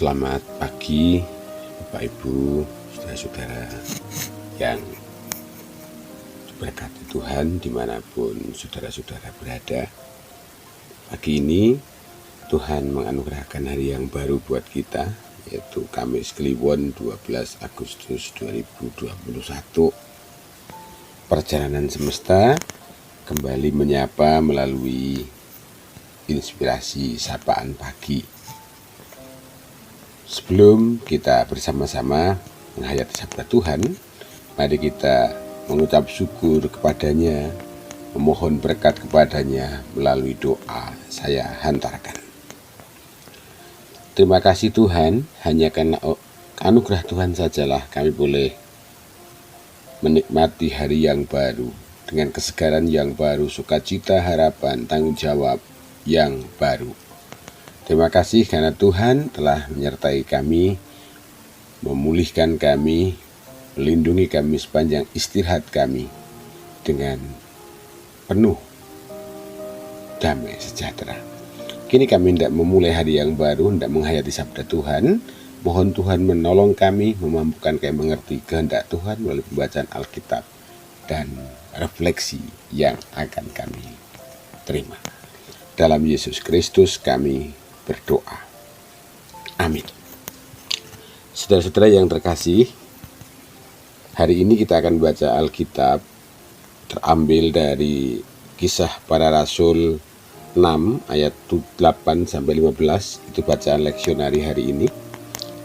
Selamat pagi Bapak Ibu, saudara-saudara yang diberkati Tuhan dimanapun saudara-saudara berada. Pagi ini Tuhan menganugerahkan hari yang baru buat kita, yaitu Kamis Kliwon 12 Agustus 2021. Perjalanan semesta kembali menyapa melalui inspirasi sapaan pagi. Sebelum kita bersama-sama menghayati sabda Tuhan, mari kita mengucap syukur kepadanya, memohon berkat kepadanya melalui doa. Saya hantarkan. Terima kasih Tuhan, hanya karena anugerah Tuhan sajalah kami boleh menikmati hari yang baru dengan kesegaran yang baru, sukacita, harapan, tanggung jawab yang baru. Terima kasih karena Tuhan telah menyertai kami, memulihkan kami, melindungi kami sepanjang istirahat kami dengan penuh damai sejahtera. Kini kami hendak memulai hari yang baru, hendak menghayati sabda Tuhan. Mohon Tuhan menolong kami, memampukan kami mengerti kehendak Tuhan melalui pembacaan Alkitab dan refleksi yang akan kami terima. Dalam Yesus Kristus kami berdoa. Amin. Saudara-saudara yang terkasih, hari ini kita akan baca Alkitab terambil dari Kisah Para Rasul 6 ayat 8 sampai 15. Itu bacaan leksionari hari ini,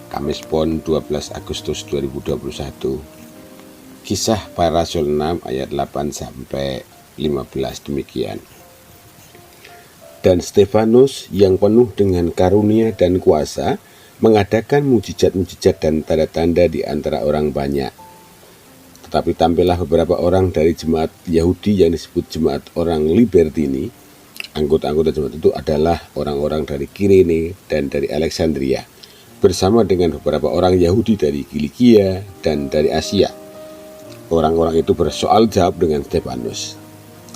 Kamis Pon 12 Agustus 2021. Kisah Para Rasul 6 ayat 8 sampai 15 demikian. Dan Stefanus yang penuh dengan karunia dan kuasa mengadakan mujizat-mujizat dan tanda-tanda di antara orang banyak. Tetapi tampillah beberapa orang dari jemaat Yahudi yang disebut jemaat orang Libertini. Anggota-anggota jemaat itu adalah orang-orang dari Kirene dan dari Alexandria, bersama dengan beberapa orang Yahudi dari Kilikia dan dari Asia. Orang-orang itu bersoal jawab dengan Stefanus,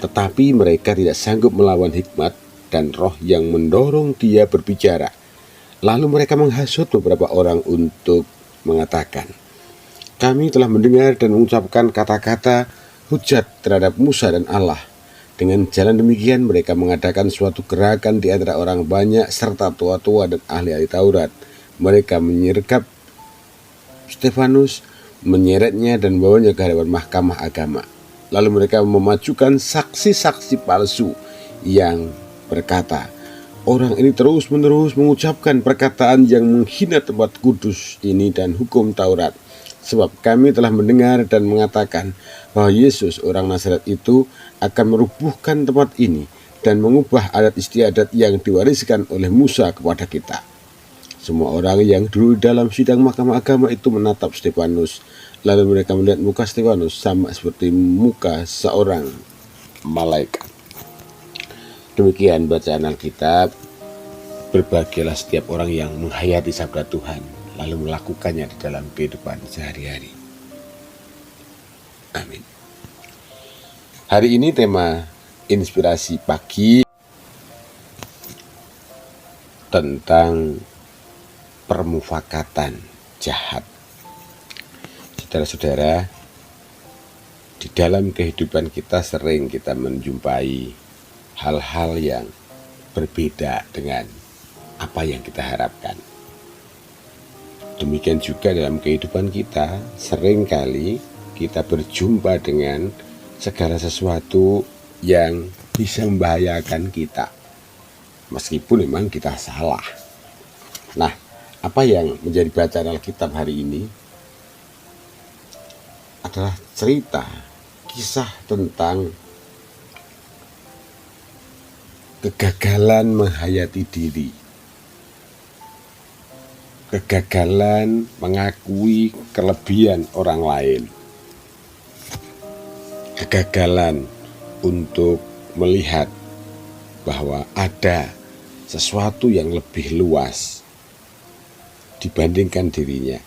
tetapi mereka tidak sanggup melawan hikmat dan roh yang mendorong dia berbicara. Lalu mereka menghasut beberapa orang untuk mengatakan, kami telah mendengar dan mengucapkan kata-kata hujat terhadap Musa dan Allah. Dengan jalan demikian mereka mengadakan suatu gerakan di antara orang banyak serta tua-tua dan ahli-ahli Taurat. Mereka menyergap Stefanus, menyeretnya dan membawanya ke hadapan mahkamah agama. Lalu mereka memajukan saksi-saksi palsu yang berkata, orang ini terus-menerus mengucapkan perkataan yang menghina tempat kudus ini dan hukum Taurat. Sebab kami telah mendengar dan mengatakan bahwa Yesus orang Nazaret itu akan merubuhkan tempat ini dan mengubah adat istiadat yang diwariskan oleh Musa kepada kita. Semua orang yang dulu dalam sidang mahkamah agama itu menatap Stefanus. Lalu mereka melihat muka Stefanus sama seperti muka seorang malaikat. Demikian bacaan Alkitab. Berbahagialah setiap orang yang menghayati sabda Tuhan lalu melakukannya di dalam kehidupan sehari-hari. Amin. Hari ini tema inspirasi pagi tentang permufakatan jahat. Saudara-saudara, di dalam kehidupan kita sering kita menjumpai hal-hal yang berbeda dengan apa yang kita harapkan. Demikian juga dalam kehidupan kita, seringkali kita berjumpa dengan segala sesuatu yang bisa membahayakan kita, meskipun memang kita salah. Nah, apa yang menjadi bacaan Alkitab hari ini adalah cerita, kisah tentang kegagalan menghayati diri, kegagalan mengakui kelebihan orang lain, kegagalan untuk melihat bahwa ada sesuatu yang lebih luas dibandingkan dirinya,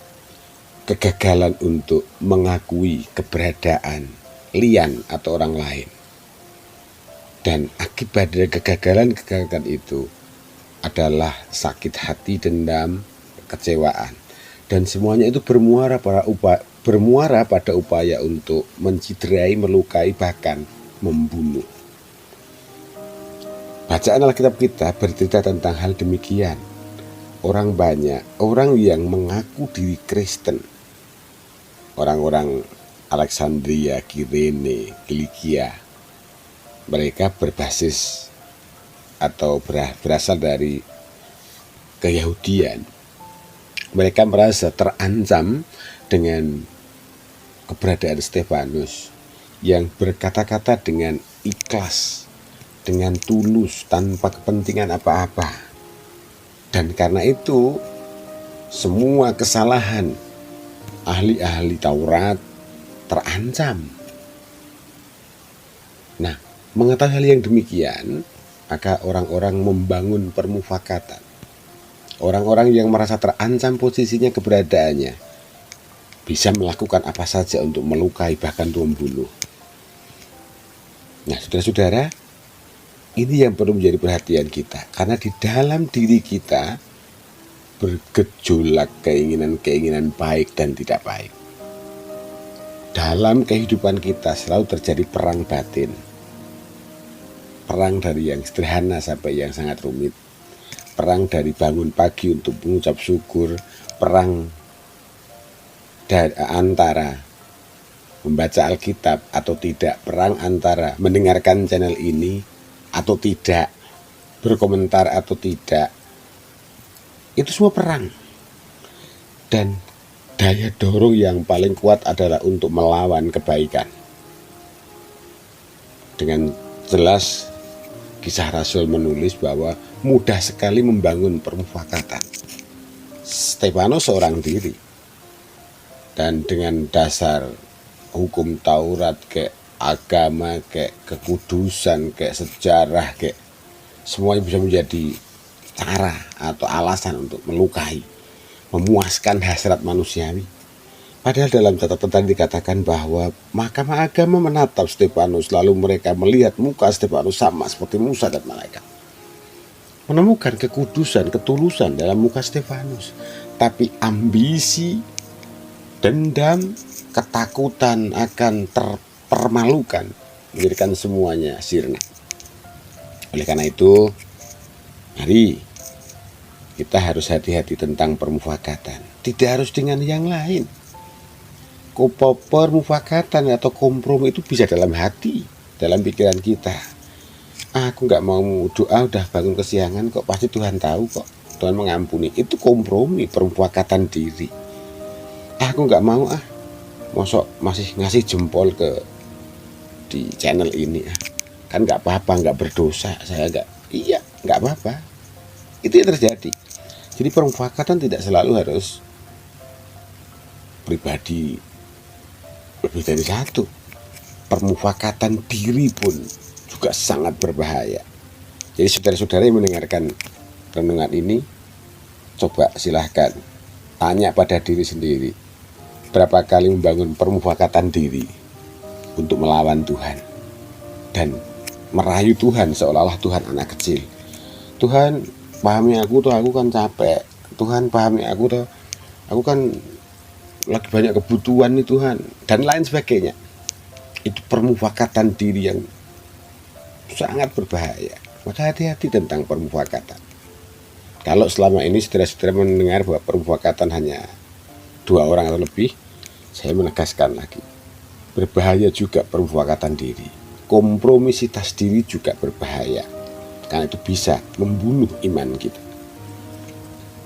kegagalan untuk mengakui keberadaan lian atau orang lain. Dan akibat dari kegagalan itu adalah sakit hati, dendam, kekecewaan. Dan semuanya itu bermuara pada upaya untuk menciderai, melukai, bahkan membunuh. Bacaan Alkitab kita bercerita tentang hal demikian. Orang yang mengaku diri Kristen, orang-orang Alexandria, Kirene, Kilikia, mereka berbasis atau berasal dari Keyahudian. Mereka merasa terancam dengan keberadaan Stefanus yang berkata-kata dengan ikhlas, dengan tulus, tanpa kepentingan apa-apa. Dan karena itu, semua kesalahan ahli-ahli Taurat terancam. Nah, mengetahui hal yang demikian, maka orang-orang membangun permufakatan. Orang-orang yang merasa terancam posisinya, keberadaannya, bisa melakukan apa saja untuk melukai, bahkan untuk membunuh. Nah, saudara-saudara, ini yang perlu menjadi perhatian kita. Karena di dalam diri kita bergejolak keinginan-keinginan baik dan tidak baik. Dalam kehidupan kita selalu terjadi perang batin. Perang dari yang sederhana sampai yang sangat rumit. Perang dari bangun pagi untuk mengucap syukur, perang antara membaca Alkitab atau tidak, perang antara mendengarkan channel ini atau tidak, berkomentar atau tidak. Itu semua perang. Dan daya dorong yang paling kuat adalah untuk melawan kebaikan. Dengan jelas Kisah Rasul menulis bahwa mudah sekali membangun permufakatan. Stefanus seorang diri, dan dengan dasar hukum Taurat, kayak agama, kayak kekudusan, kayak sejarah, kayak semuanya bisa menjadi cara atau alasan untuk melukai, memuaskan hasrat manusiawi. Padahal dalam catatan tadi dikatakan bahwa Mahkamah Agama menatap Stefanus, lalu mereka melihat muka Stefanus sama seperti Musa dan malaikat. Menemukan kekudusan, ketulusan dalam muka Stefanus. Tapi ambisi, dendam, ketakutan akan terpermalukan menjadikan semuanya sirna. Oleh karena itu, mari kita harus hati-hati tentang permufakatan. Tidak harus dengan yang lain. Permufakatan atau kompromi itu bisa dalam hati, dalam pikiran kita. Aku gak mau doa, udah bangun kesiangan kok, pasti Tuhan tahu kok, Tuhan mengampuni. Itu kompromi, permufakatan diri. Aku gak mau mosok masih ngasih jempol di channel ini. Kan gak apa-apa, gak berdosa, saya gak. Iya, gak apa-apa. Itu yang terjadi. Jadi permufakatan tidak selalu harus pribadi lebih dari satu. Permufakatan diri pun juga sangat berbahaya. Jadi saudara-saudara yang mendengarkan renungan ini, coba silahkan tanya pada diri sendiri, berapa kali membangun permufakatan diri untuk melawan Tuhan dan merayu Tuhan seolah-olah Tuhan anak kecil. Tuhan pahami aku tuh, aku kan capek. Tuhan pahami aku tuh, aku kan lagi banyak kebutuhan nih Tuhan, dan lain sebagainya. Itu permufakatan diri yang sangat berbahaya. Maka hati-hati tentang permufakatan. Kalau selama ini saudara-saudara mendengar bahwa permufakatan hanya 2 orang atau lebih, saya menegaskan lagi, berbahaya juga permufakatan diri. Kompromisitas diri juga berbahaya, karena itu bisa membunuh iman kita.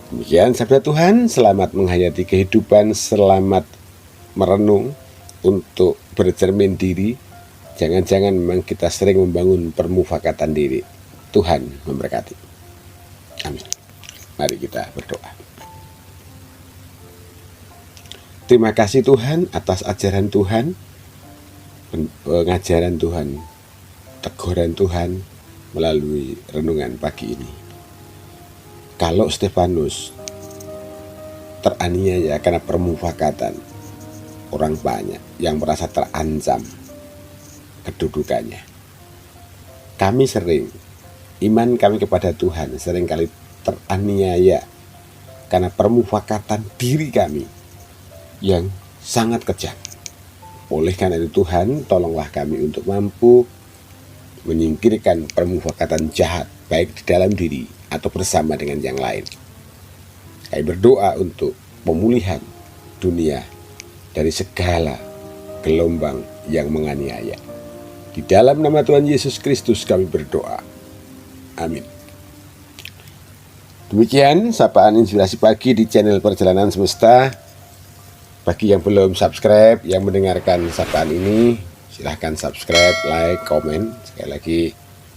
Demikian sabda Tuhan, selamat menghayati kehidupan, selamat merenung untuk bercermin diri. Jangan-jangan memang kita sering membangun permufakatan diri. Tuhan memberkati. Amin. Mari kita berdoa. Terima kasih Tuhan atas ajaran Tuhan, pengajaran Tuhan, teguran Tuhan melalui renungan pagi ini. Kalau Stefanus teraniaya karena permufakatan, orang banyak yang merasa terancam kedudukannya. Kami sering, iman kami kepada Tuhan seringkali teraniaya karena permufakatan diri kami yang sangat kejam. Oleh karena itu Tuhan, tolonglah kami untuk mampu menyingkirkan permufakatan jahat, baik di dalam diri atau bersama dengan yang lain. Kami berdoa untuk pemulihan dunia dari segala gelombang yang menganiaya. Di dalam nama Tuhan Yesus Kristus kami berdoa. Amin. Demikian sapaan inspirasi pagi di channel Perjalanan Semesta. Bagi yang belum subscribe, yang mendengarkan sapaan ini, silahkan subscribe, like, komen. Sekali lagi,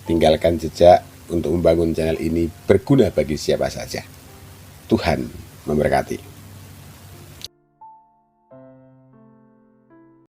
tinggalkan jejak untuk membangun channel ini berguna bagi siapa saja. Tuhan memberkati.